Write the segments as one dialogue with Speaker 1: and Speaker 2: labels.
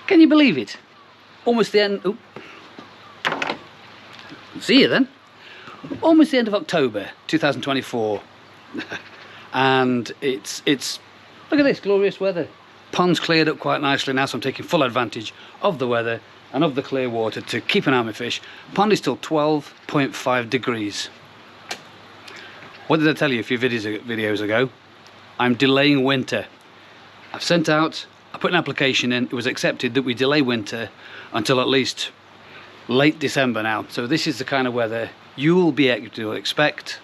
Speaker 1: Can you believe it? Almost the end. Oh. See you then. Almost the end of October 2024. And it's look at this glorious weather. Pond's cleared up quite nicely now, so I'm taking full advantage of the weather and of the clear water to keep an eye on my fish. Pond is still 12.5 degrees. What did I tell you a few videos ago? I'm delaying winter. I've sent out, I put an application in, it was accepted that we delay winter until at least late December now. So this is the kind of weather you'll be able to expect.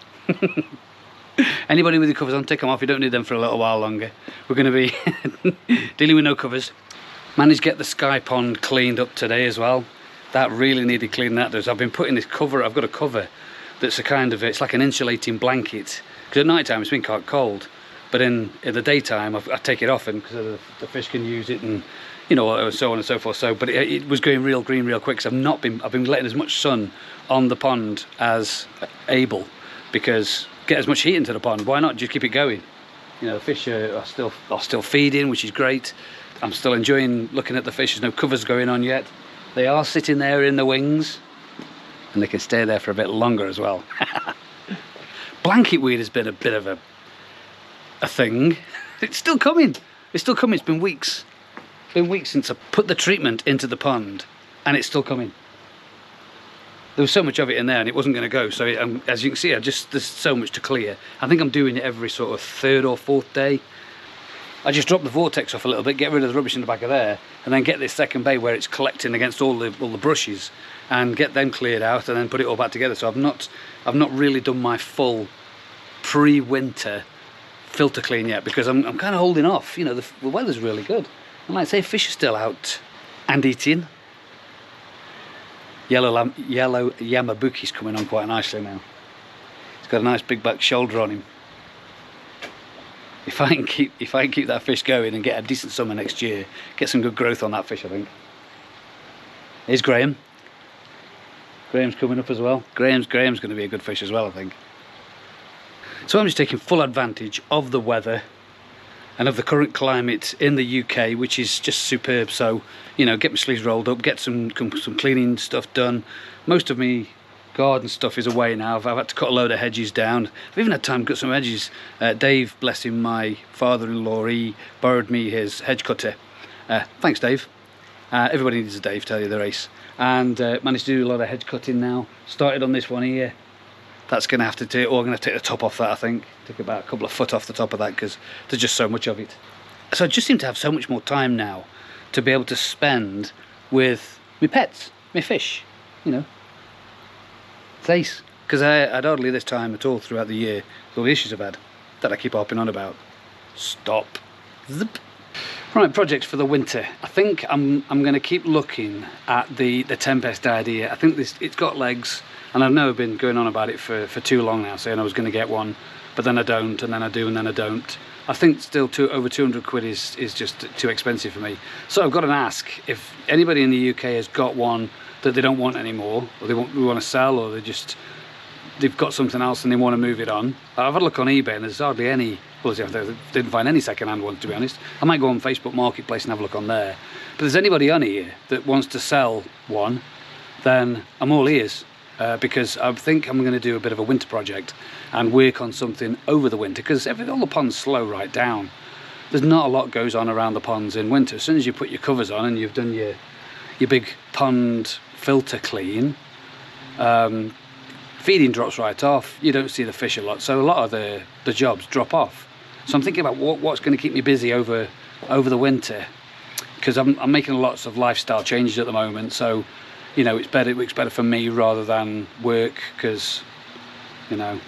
Speaker 1: Anybody with the covers on, take them off, you don't need them for a little while longer. We're going to be dealing with no covers. Managed to get the sky pond cleaned up today as well. That really needed cleaning out. I've been putting this cover, I've got a cover that's a kind of, it's like an insulating blanket. Because at night time it's been quite cold. But in the daytime I take it off, and because the fish can use it, and you know, so on and so forth. So, but it was going real green real quick. So I've been letting as much sun on the pond as able, because get as much heat into the pond. Why not just keep it going? You know, the fish are still feeding, which is great. I'm still enjoying looking at the fish. There's no covers going on yet. They are sitting there in the wings, and they can stay there for a bit longer as well. Blanket weed has been a bit of a thing. It's still coming. It's still coming. It's been weeks. It's been weeks since I put the treatment into the pond, and it's still coming. There was so much of it in there, and it wasn't going to go. So as you can see, there's so much to clear. I think I'm doing it every sort of third or fourth day. I just drop the vortex off a little bit, get rid of the rubbish in the back of there, and then get this second bay where it's collecting against all the brushes, and get them cleared out, and then put it all back together. So I've not really done my full pre-winter filter clean yet, because I'm kind of holding off. You know, the weather's really good, and like I say, fish are still out and eating. Yellow Yamabuki's coming on quite nicely now. He's got a nice big back shoulder on him. If I can keep that fish going and get a decent summer next year, get some good growth on that fish, I think. Here's Graham. Graham's coming up as well. Graham's going to be a good fish as well, I think. So I'm just taking full advantage of the weather and of the current climate in the UK, which is just superb. So, you know, get my sleeves rolled up, get some cleaning stuff done. Most of me garden stuff is away now. I've had to cut a load of hedges down. I've even had time to cut some hedges. Dave, bless him, my father-in-law, he borrowed me his hedge cutter. Thanks, Dave. Everybody needs a Dave, tell you the race. And managed to do a lot of hedge cutting now. Started on this one here. That's going to have to take, or I'm going to take the top off that, I think. Take about a couple of foot off the top of that, because there's just so much of it. So I just seem to have so much more time now to be able to spend with my pets, my fish, you know. It's ace, because I'd hardly this time at all throughout the year, with all the issues I've had that I keep harping on about. Stop. Zip. Right, projects for the winter. I think I'm going to keep looking at the Tempest idea. I think it's got legs, and I've never been going on about it for too long now, saying I was going to get one, but then I don't, and then I do, and then I don't. I think still over 200 quid is just too expensive for me. So I've got to ask if anybody in the UK has got one that they don't want anymore, or they want to sell, or they've got something else and they want to move it on. I've had a look on eBay, and there's hardly any. Well, I didn't find any second-hand ones, to be honest. I might go on Facebook Marketplace and have a look on there. But if there's anybody on here that wants to sell one, then I'm all ears, because I think I'm going to do a bit of a winter project and work on something over the winter, because all the ponds slow right down. There's not a lot goes on around the ponds in winter. As soon as you put your covers on and you've done your big pond filter clean, feeding drops right off. You don't see the fish a lot, so a lot of the jobs drop off. So I'm thinking about what's going to keep me busy over the winter, because I'm making lots of lifestyle changes at the moment. So, you know, it works better for me rather than work, because, you know,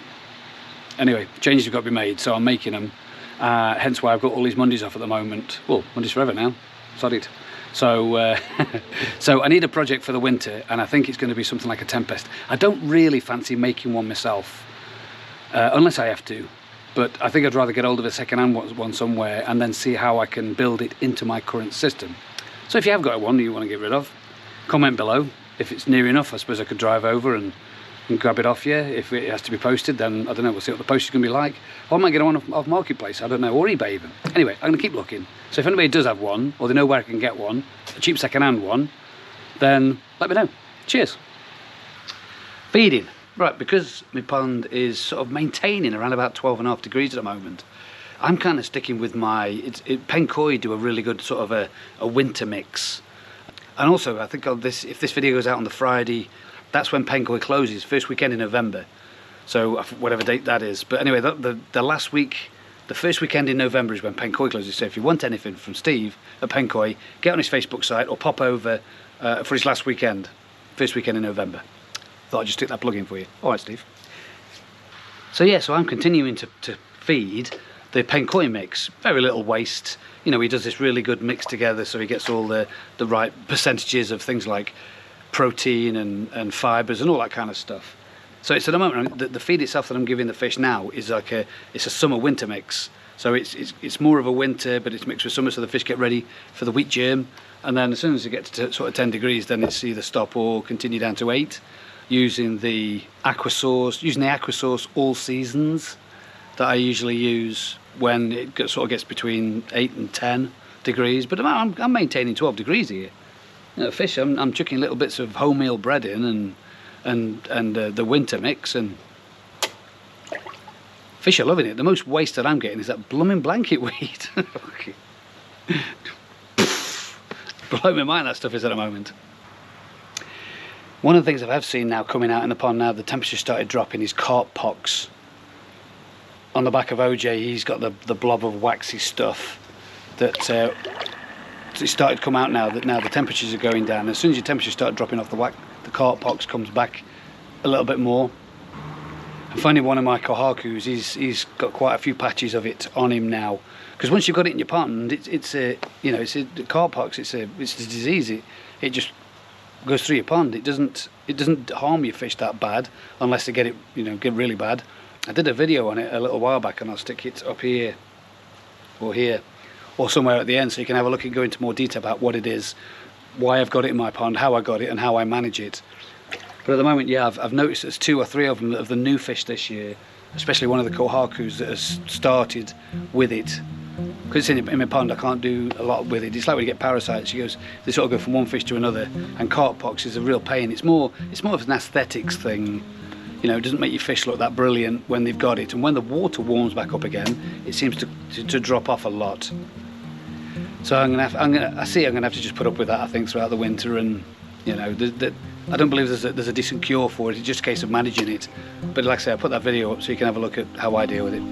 Speaker 1: anyway, changes have got to be made, so I'm making them. Hence why I've got all these Mondays off at the moment. Well, Mondays forever now. Sod it. So, so I need a project for the winter, and I think it's going to be something like a Tempest. I don't really fancy making one myself, unless I have to. But I think I'd rather get hold of a second-hand one somewhere and then see how I can build it into my current system. So if you have got one you want to get rid of, comment below. If it's near enough, I suppose I could drive over and and grab it off you. If it has to be posted, then I don't know, we'll see what the post is going to be like. Or I might get one off Marketplace, I don't know, or eBay even. Anyway, I'm going to keep looking. So if anybody does have one, or they know where I can get one, a cheap second-hand one, then let me know. Cheers. Feeding. Right, because my pond is sort of maintaining around about 12.5 degrees at the moment, I'm kind of sticking with my, Kactoily do a really good sort of a winter mix. And also, I think if this video goes out on the Friday, that's when Kactoily closes, first weekend in November. So whatever date that is. But anyway, the last week, the first weekend in November is when Kactoily closes. So if you want anything from Steve at Kactoily, get on his Facebook site or pop over for his last weekend, first weekend in November. Thought I'd just stick that plug in for you. All right, Steve. So yeah, so I'm continuing to feed the Kactoily mix. Very little waste. You know, he does this really good mix together, so he gets all the right percentages of things like protein and fibres and all that kind of stuff. So it's at the moment, the feed itself that I'm giving the fish now is like it's a summer-winter mix. So it's more of a winter, but it's mixed with summer, so the fish get ready for the wheat germ. And then as soon as it gets to sort of 10 degrees, then it's either stop or continue down to 8. Using the aqua source all seasons that I usually use when it sort of gets between 8 and 10 degrees. But I'm maintaining 12 degrees here. You know, fish, I'm chucking little bits of wholemeal bread in and the winter mix, and fish are loving it. The most waste that I'm getting is that blooming blanket weed. Blow my mind that stuff is at the moment. One of the things I have seen now coming out in the pond now, the temperature started dropping, is carp pox. On the back of OJ, he's got the blob of waxy stuff that it started to come out now that the temperatures are going down. As soon as your temperatures start dropping off, the carp pox comes back a little bit more. I'm finding one of my kohakus, he's got quite a few patches of it on him now. Because once you've got it in your pond, it's a carp pox. It's a disease. It just goes through your pond. It doesn't harm your fish that bad unless they get really bad. I did a video on it a little while back, and I'll stick it up here or somewhere at the end, so you can have a look and go into more detail about what it is, why I've got it in my pond, how I got it, and how I manage it. But at the moment, yeah, I've noticed there's 2 or 3 of them of the new fish this year, especially one of the kohakus that has started with it. Because it's in my pond, I can't do a lot with it. It's like when you get parasites, they sort of go from one fish to another, and carp pox is a real pain. It's more of an aesthetics thing. You know, it doesn't make your fish look that brilliant when they've got it, and when the water warms back up again, it seems to drop off a lot. So I'm gonna have to just put up with that, I think, throughout the winter. And you know, I don't believe there's a decent cure for it. It's just a case of managing it. But like I say, I put that video up so you can have a look at how I deal with it.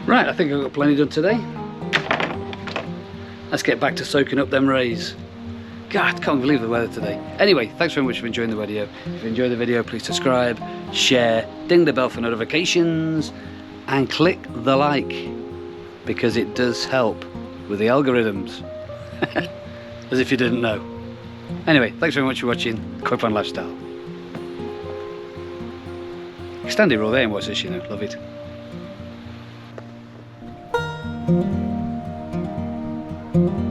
Speaker 1: Right, I think I've got plenty done today. Let's get back to soaking up them rays. God, I can't believe the weather today. Anyway, thanks very much for enjoying the video. If you enjoyed the video, please subscribe, share, ding the bell for notifications, and click the like, because it does help with the algorithms. As if you didn't know. Anyway, thanks very much for watching Koi Pond Lifestyle. Stand here all day and watch this, you know, love it. Thank you.